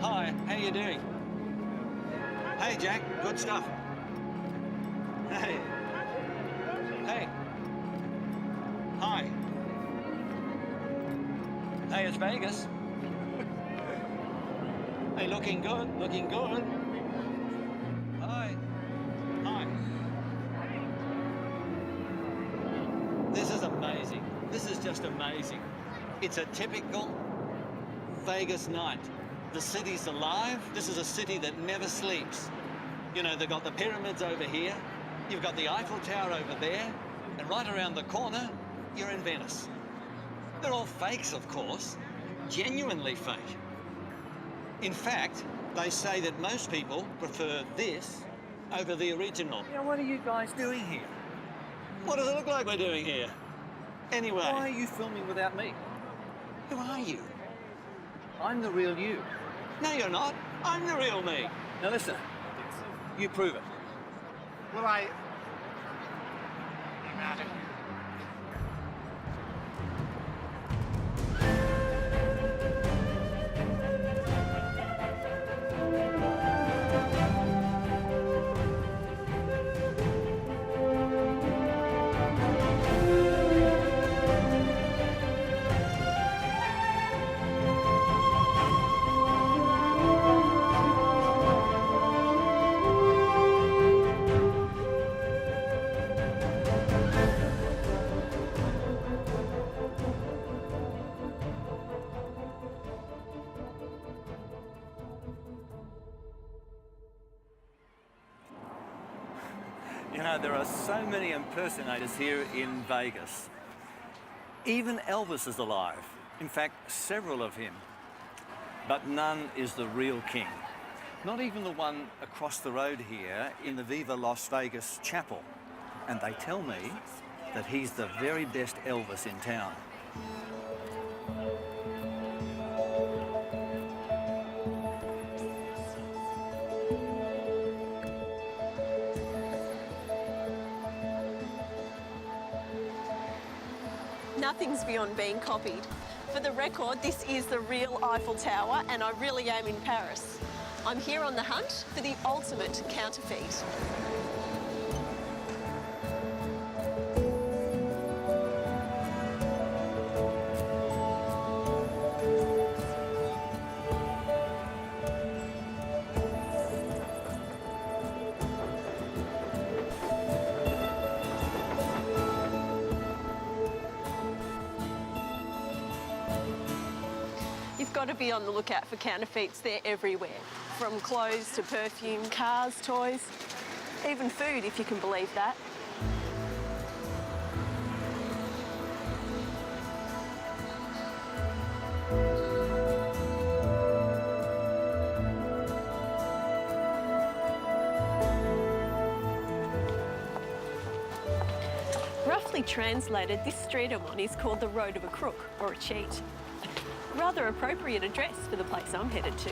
Hi, how you doing? Hey, Jack, good stuff. Hey. Hey. Hi. Hey, it's Vegas. Hey, looking good, looking good. Hi. Hi. This is amazing. This is just amazing. It's a typical Vegas night. The city's alive. This is a city that never sleeps. You know, they've got the pyramids over here. You've got the Eiffel Tower over there. And right around the corner, you're in Venice. They're all fakes, of course. Genuinely fake. In fact, they say that most people prefer this over the original. Now, what are you guys doing here? What does it look like we're doing here? Anyway. Why are you filming without me? Who are you? I'm the real you. No, you're not. I'm the real me. Now listen, you prove it. Will I... I'm out of here. You know, there are so many impersonators here in Vegas. Even Elvis is alive. In fact, several of him. But none is the real king. Not even the one across the road here in the Viva Las Vegas chapel. And they tell me that he's the very best Elvis in town. Nothing's beyond being copied. For the record, this is the real Eiffel Tower, and I really am in Paris. I'm here on the hunt for the ultimate counterfeit. You've got to be on the lookout for counterfeits. They're everywhere. From clothes to perfume, cars, toys, even food, if you can believe that. Roughly translated, this street I'm on is called the Road of a Crook, or a cheat. Rather appropriate address for the place I'm headed to.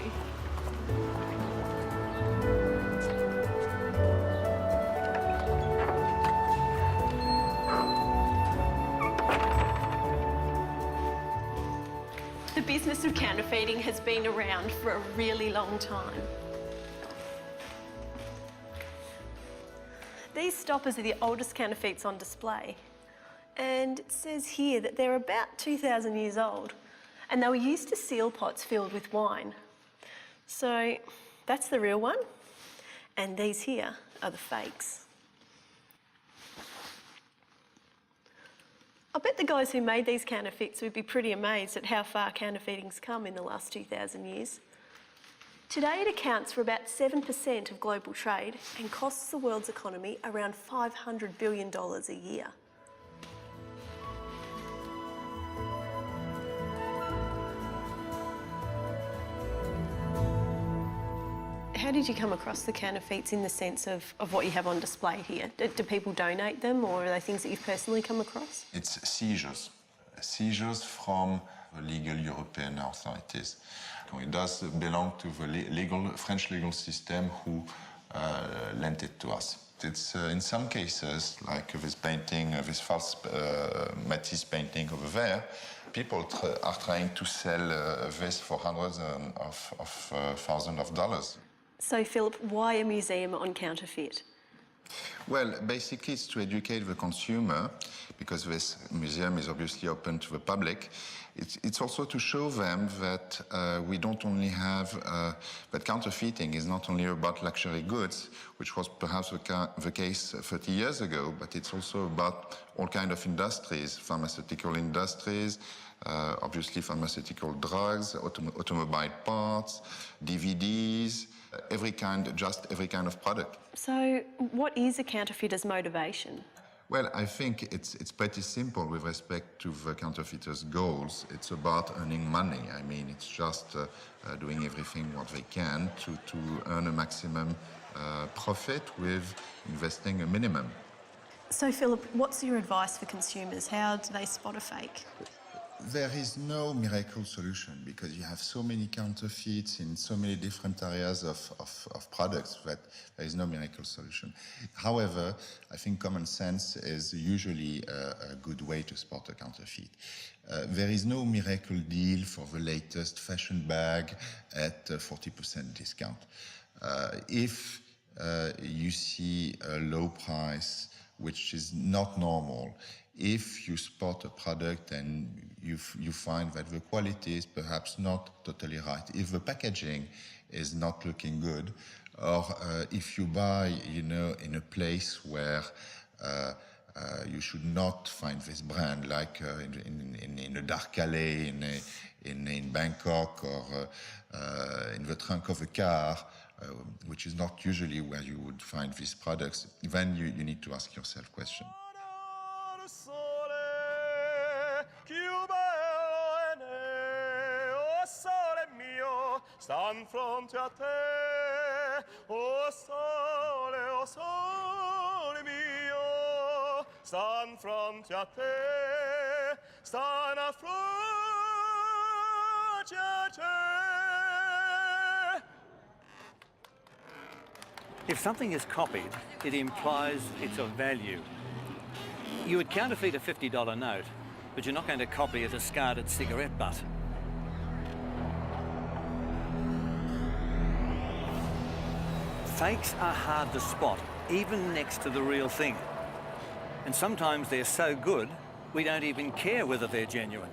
The business of counterfeiting has been around for a really long time. These stoppers are the oldest counterfeits on display. And it says here that they're about 2,000 years old. And they were used to seal pots filled with wine. So that's the real one, and these here are the fakes. I bet the guys who made these counterfeits would be pretty amazed at how far counterfeiting's come in the last 2,000 years. Today it accounts for about 7% of global trade and costs the world's economy around $500 billion a year. How did you come across the counterfeits in the sense of what you have on display here? Do people donate them, or are they things that you've personally come across? It's seizures. Seizures from the legal European authorities. It does belong to the French legal system who lent it to us. It's in some cases, like this painting, this false Matisse painting over there, people are trying to sell this for hundreds of thousands of dollars. So, Philip, why a museum on counterfeit? Well, basically it's to educate the consumer, because this museum is obviously open to the public. It's also to show them that we don't only have, that counterfeiting is not only about luxury goods, which was perhaps the case 30 years ago, but it's also about all kinds of industries, pharmaceutical industries, obviously pharmaceutical drugs, automobile parts, DVDs, every kind of product. So, what is a counterfeiter's motivation? Well, I think it's pretty simple with respect to the counterfeiters' goals. It's about earning money. I mean, it's just doing everything what they can to earn a maximum profit with investing a minimum. So, Philip, what's your advice for consumers? How do they spot a fake? There is no miracle solution, because you have so many counterfeits in so many different areas of products that there is no miracle solution. However, I think common sense is usually a good way to spot a counterfeit. There is no miracle deal for the latest fashion bag at 40% discount. If you see a low price, which is not normal, if you spot a product and you find that the quality is perhaps not totally right, if the packaging is not looking good, or if you buy, in a place where you should not find this brand, like in a dark alley in Bangkok, or in the trunk of a car, which is not usually where you would find these products, then you need to ask yourself questions. Stand fronte a te, o sole mio, stand fronte a te, stand a fronte a te. If something is copied, it implies it's of value. You would counterfeit a $50 note, but you're not going to copy a discarded cigarette butt. Fakes are hard to spot, even next to the real thing. And sometimes they're so good, we don't even care whether they're genuine.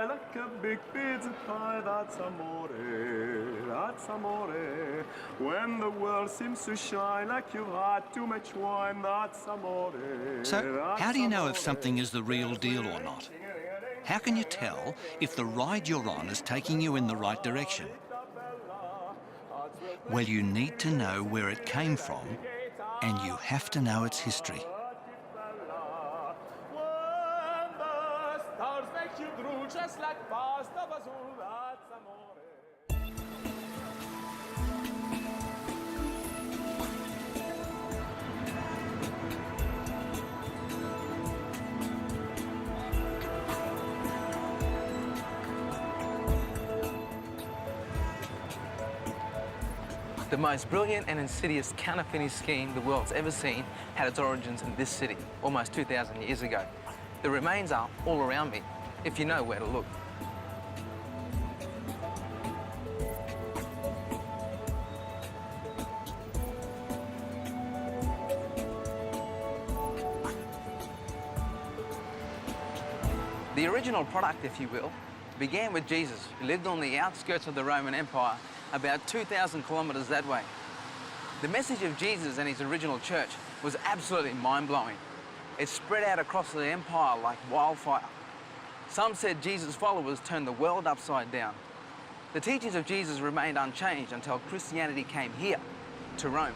Like a big pizza pie, that's amore, that's amore. When the world seems to shine like you've had too much wine, that's amore. So, how do you know if something is the real deal or not? How can you tell if the ride you're on is taking you in the right direction? Well, you need to know where it came from, and you have to know its history. Just like pasta basul, that's amore. The most brilliant and insidious counterfeiting scheme the world's ever seen had its origins in this city almost 2,000 years ago. The remains are all around me, if you know where to look. The original product, if you will, began with Jesus, who lived on the outskirts of the Roman Empire, about 2,000 kilometres that way. The message of Jesus and his original church was absolutely mind-blowing. It spread out across the empire like wildfire. Some said Jesus' followers turned the world upside down. The teachings of Jesus remained unchanged until Christianity came here, to Rome.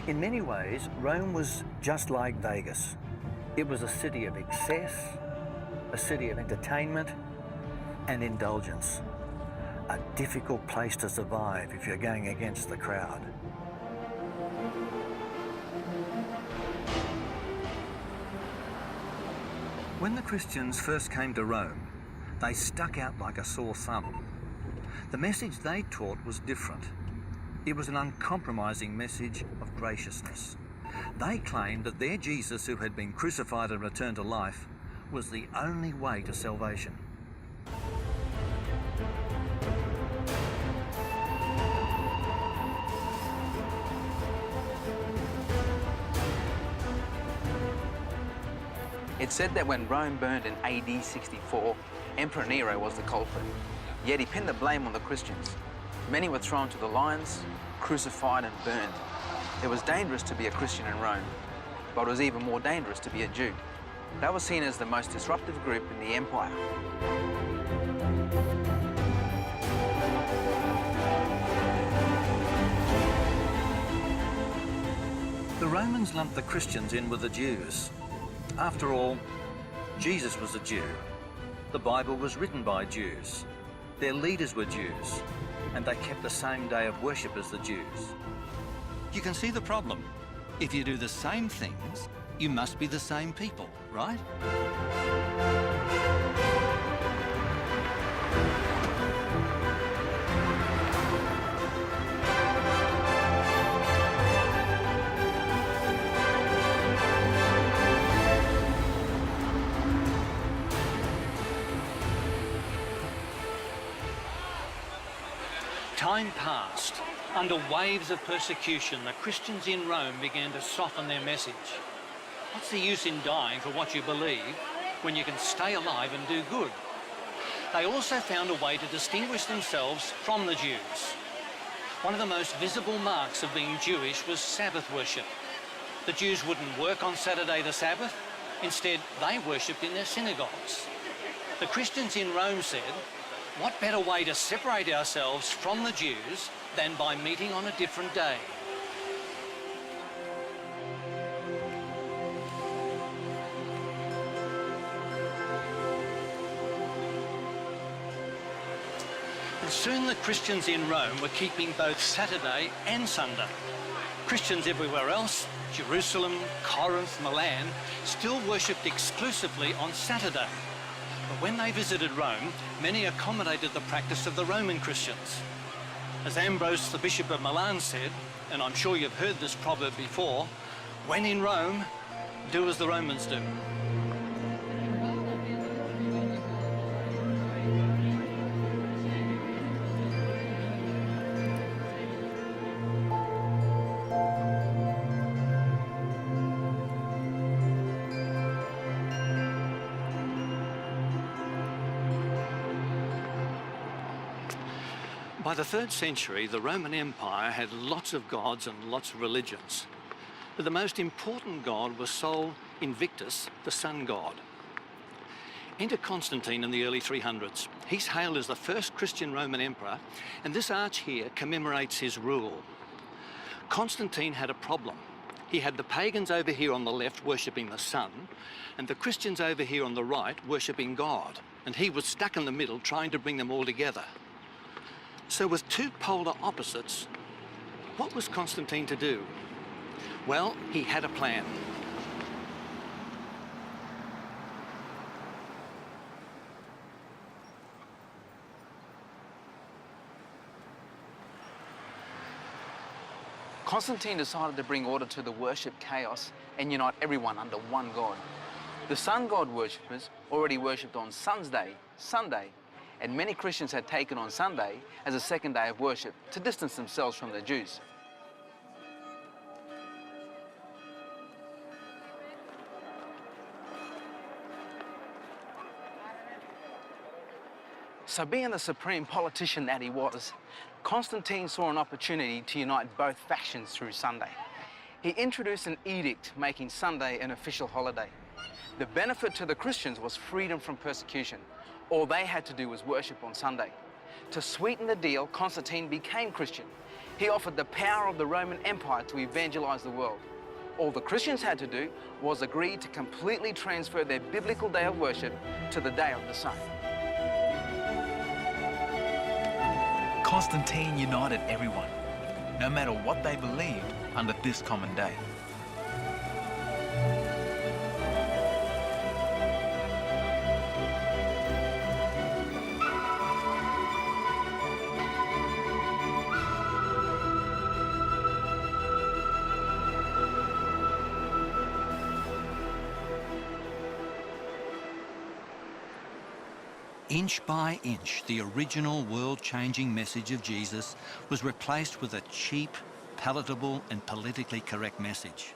In many ways, Rome was just like Vegas. It was a city of excess, a city of entertainment and indulgence. A difficult place to survive if you're going against the crowd. When the Christians first came to Rome, they stuck out like a sore thumb. The message they taught was different. It was an uncompromising message of graciousness. They claimed that their Jesus, who had been crucified and returned to life, was the only way to salvation. It's said that when Rome burned in AD 64, Emperor Nero was the culprit. Yet he pinned the blame on the Christians. Many were thrown to the lions, crucified and burned. It was dangerous to be a Christian in Rome, but it was even more dangerous to be a Jew. They were seen as the most disruptive group in the empire. The Romans lumped the Christians in with the Jews. After all, Jesus was a Jew. The Bible was written by Jews. Their leaders were Jews, and they kept the same day of worship as the Jews. You can see the problem. If you do the same things, you must be the same people, right? Time passed. Under waves of persecution, the Christians in Rome began to soften their message. What's the use in dying for what you believe when you can stay alive and do good? They also found a way to distinguish themselves from the Jews. One of the most visible marks of being Jewish was Sabbath worship. The Jews wouldn't work on Saturday the Sabbath. Instead, they worshipped in their synagogues. The Christians in Rome said, what better way to separate ourselves from the Jews than by meeting on a different day? And soon the Christians in Rome were keeping both Saturday and Sunday. Christians everywhere else, Jerusalem, Corinth, Milan, still worshipped exclusively on Saturday. But when they visited Rome, many accommodated the practice of the Roman Christians. As Ambrose, the Bishop of Milan, said, and I'm sure you've heard this proverb before, when in Rome, do as the Romans do. By the 3rd century, the Roman Empire had lots of gods and lots of religions. But the most important god was Sol Invictus, the sun god. Enter Constantine in the early 300s. He's hailed as the first Christian Roman emperor, and this arch here commemorates his rule. Constantine had a problem. He had the pagans over here on the left worshipping the sun, and the Christians over here on the right worshipping God. And he was stuck in the middle trying to bring them all together. So with two polar opposites, what was Constantine to do? Well, he had a plan. Constantine decided to bring order to the worship chaos and unite everyone under one god. The sun god worshippers already worshipped on Sun's Day, Sunday, and many Christians had taken on Sunday as a second day of worship to distance themselves from the Jews. So being the supreme politician that he was, Constantine saw an opportunity to unite both factions through Sunday. He introduced an edict making Sunday an official holiday. The benefit to the Christians was freedom from persecution. All they had to do was worship on Sunday. To sweeten the deal, Constantine became Christian. He offered the power of the Roman Empire to evangelize the world. All the Christians had to do was agree to completely transfer their biblical day of worship to the day of the sun. Constantine united everyone, no matter what they believed, under this common day. Inch by inch, the original world-changing message of Jesus was replaced with a cheap, palatable and politically correct message.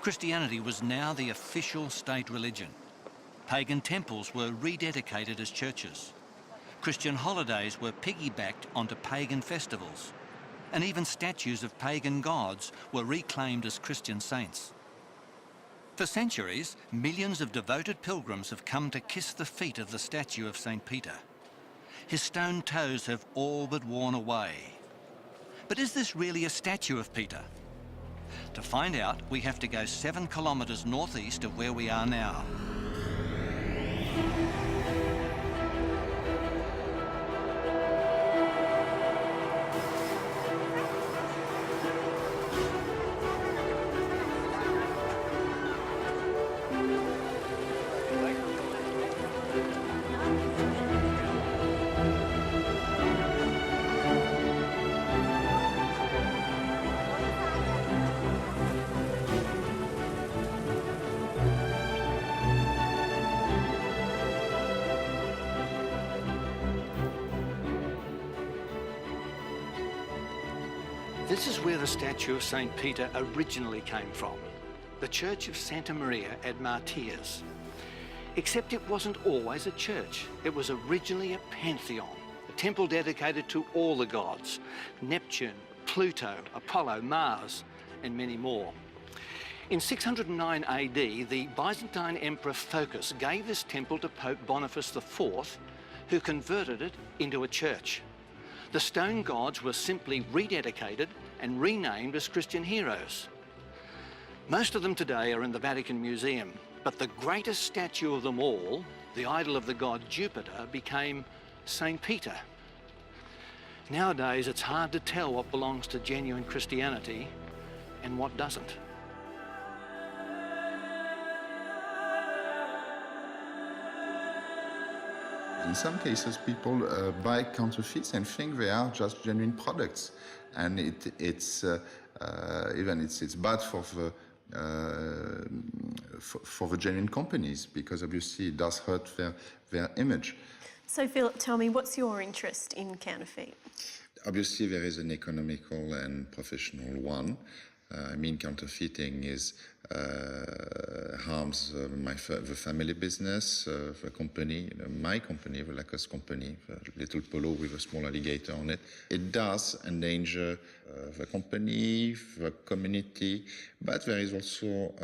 Christianity was now the official state religion. Pagan temples were rededicated as churches. Christian holidays were piggybacked onto pagan festivals. And even statues of pagan gods were reclaimed as Christian saints. For centuries, millions of devoted pilgrims have come to kiss the feet of the statue of St. Peter. His stone toes have all but worn away. But is this really a statue of Peter? To find out, we have to go 7 kilometres northeast of where we are now. This is where the statue of St. Peter originally came from, the church of Santa Maria ad Martyrs. Except it wasn't always a church. It was originally a pantheon, a temple dedicated to all the gods, Neptune, Pluto, Apollo, Mars, and many more. In 609 AD, the Byzantine Emperor Phocas gave this temple to Pope Boniface IV, who converted it into a church. The stone gods were simply rededicated and renamed as Christian heroes. Most of them today are in the Vatican Museum, but the greatest statue of them all, the idol of the god Jupiter, became St. Peter. Nowadays, it's hard to tell what belongs to genuine Christianity and what doesn't. In some cases, people buy counterfeits and think they are just genuine products, and it's bad for the genuine companies, because obviously it does hurt their image. So Philip, tell me, what's your interest in counterfeit? Obviously, there is an economical and professional one. Counterfeiting harms the family business, the company, my company, the Lacoste company, the little polo with a small alligator on it. It does endanger the company, the community, but there is also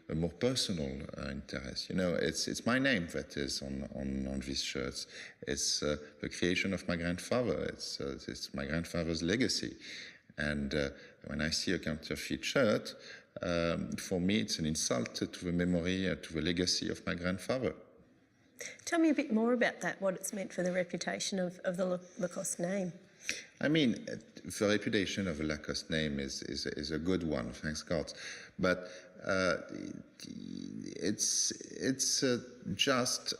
a more personal interest. You know, it's my name that is on these shirts. It's the creation of my grandfather. It's my grandfather's legacy. And when I see a counterfeit shirt, for me it's an insult to the memory, to the legacy of my grandfather. Tell me a bit more about that, what it's meant for the reputation of the Lacoste name. I mean, the reputation of the Lacoste name is a good one, thanks God. But it's just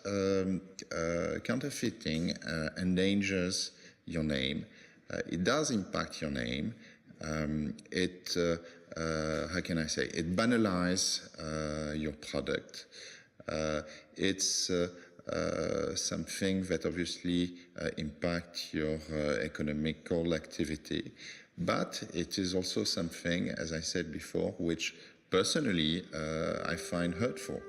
counterfeiting endangers your name. It does impact your name. How can I say? It banalizes your product. It's something that obviously impacts your economical activity. But it is also something, as I said before, which personally I find hurtful.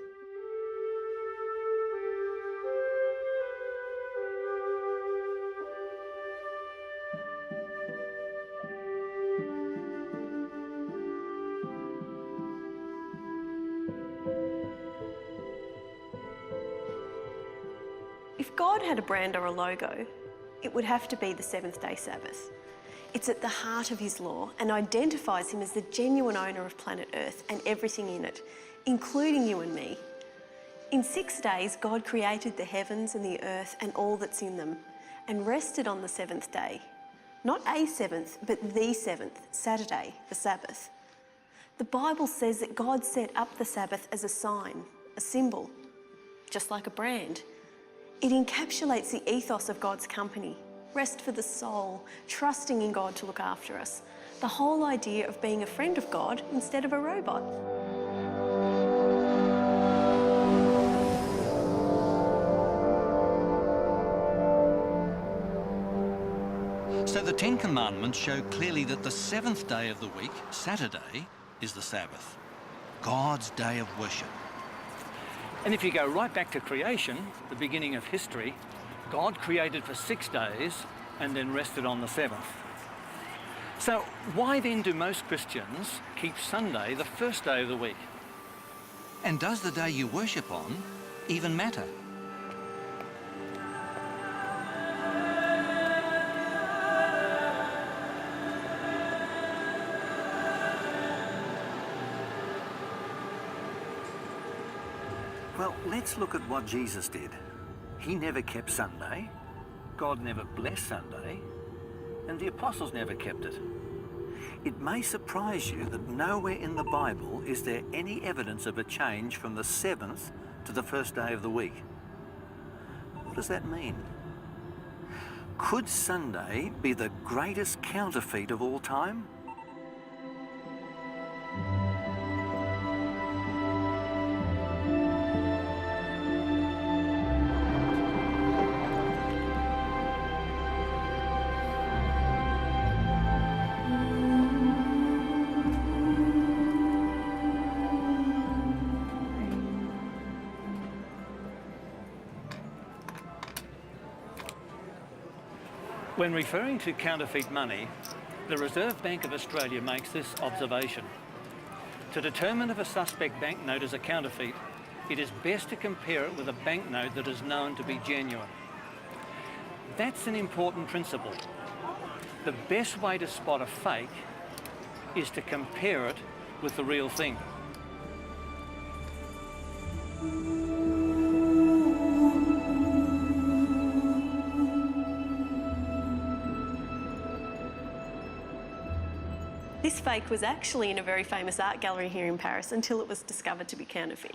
If God had a brand or a logo, it would have to be the seventh-day Sabbath. It's at the heart of his law and identifies him as the genuine owner of planet Earth and everything in it, including you and me. In 6 days, God created the heavens and the earth and all that's in them, and rested on the seventh day. Not a seventh, but the seventh, Saturday, the Sabbath. The Bible says that God set up the Sabbath as a sign, a symbol, just like a brand. It encapsulates the ethos of God's company, rest for the soul, trusting in God to look after us. The whole idea of being a friend of God instead of a robot. So the Ten Commandments show clearly that the seventh day of the week, Saturday, is the Sabbath, God's day of worship. And if you go right back to creation, the beginning of history, God created for 6 days and then rested on the seventh. So why then do most Christians keep Sunday the first day of the week? And does the day you worship on even matter? Well, let's look at what Jesus did. He never kept Sunday, God never blessed Sunday, and the apostles never kept it. It may surprise you that nowhere in the Bible is there any evidence of a change from the seventh to the first day of the week. What does that mean? Could Sunday be the greatest counterfeit of all time? When referring to counterfeit money, the Reserve Bank of Australia makes this observation. To determine if a suspect banknote is a counterfeit, it is best to compare it with a banknote that is known to be genuine. That's an important principle. The best way to spot a fake is to compare it with the real thing. This fake was actually in a very famous art gallery here in Paris until it was discovered to be counterfeit.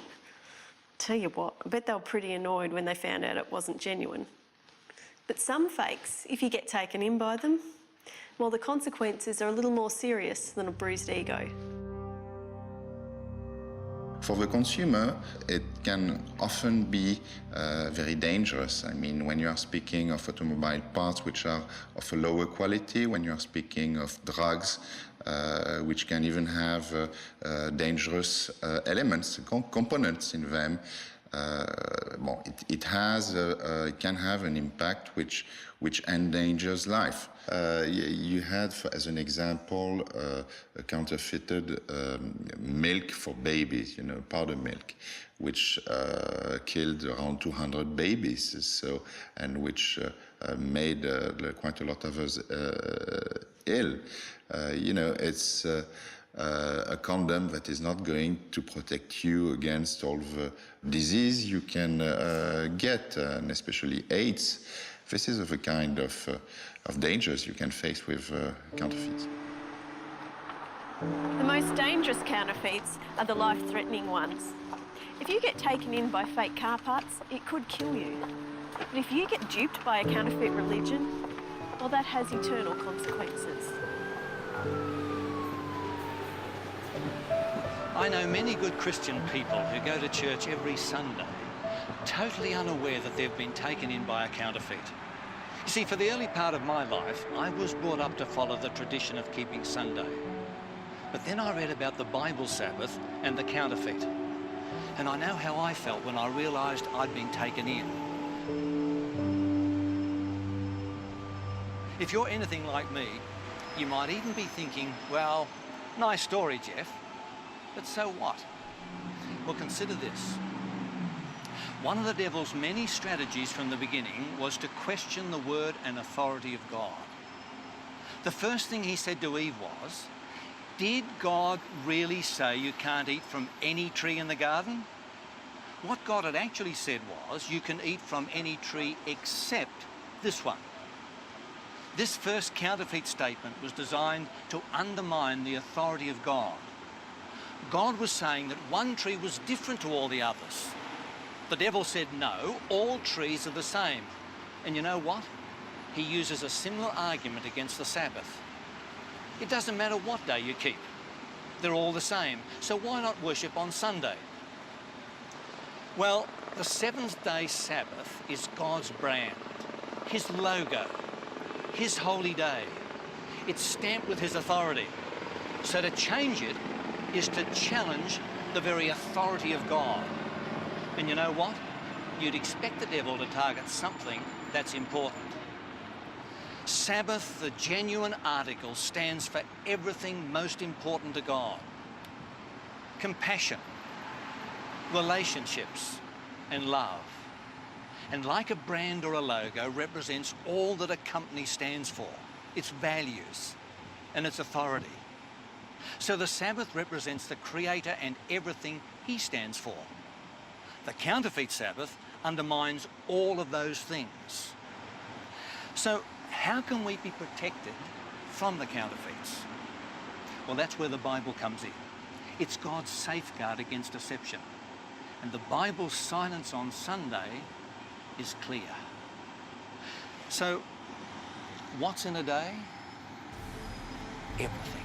Tell you what, I bet they were pretty annoyed when they found out it wasn't genuine. But some fakes, if you get taken in by them, well, the consequences are a little more serious than a bruised ego. For the consumer, it can often be very dangerous. I mean, when you are speaking of automobile parts which are of a lower quality, when you are speaking of drugs which can even have dangerous elements, components in them, it can have an impact which endangers life. You had, as an example, a counterfeited milk for babies, powder milk, which killed around 200 babies, and which made quite a lot of us ill. It's a condom that is not going to protect you against all the disease you can get, and especially AIDS. This is the kind of dangers you can face with counterfeits. The most dangerous counterfeits are the life-threatening ones. If you get taken in by fake car parts, it could kill you. But if you get duped by a counterfeit religion, well, that has eternal consequences. I know many good Christian people who go to church every Sunday, totally unaware that they've been taken in by a counterfeit. You see, for the early part of my life, I was brought up to follow the tradition of keeping Sunday. But then I read about the Bible Sabbath and the counterfeit. And I know how I felt when I realised I'd been taken in. If you're anything like me, you might even be thinking, well, nice story, Jeff, but so what? Well, consider this. One of the devil's many strategies from the beginning was to question the word and authority of God. The first thing he said to Eve was, did God really say you can't eat from any tree in the garden? What God had actually said was, you can eat from any tree except this one. This first counterfeit statement was designed to undermine the authority of God. God was saying that one tree was different to all the others. The devil said, no, all trees are the same. And you know what? He uses a similar argument against the Sabbath. It doesn't matter what day you keep. They're all the same. So why not worship on Sunday? Well, the seventh-day Sabbath is God's brand, his logo, his holy day. It's stamped with his authority. So to change it is to challenge the very authority of God. And you know what? You'd expect the devil to target something that's important. Sabbath, the genuine article, stands for everything most important to God. Compassion, relationships, and love. And like a brand or a logo, represents all that a company stands for, its values and its authority. So the Sabbath represents the Creator and everything he stands for. The counterfeit Sabbath undermines all of those things. So how can we be protected from the counterfeits? Well, that's where the Bible comes in. It's God's safeguard against deception. And the Bible's silence on Sunday is clear. So, what's in a day? Everything.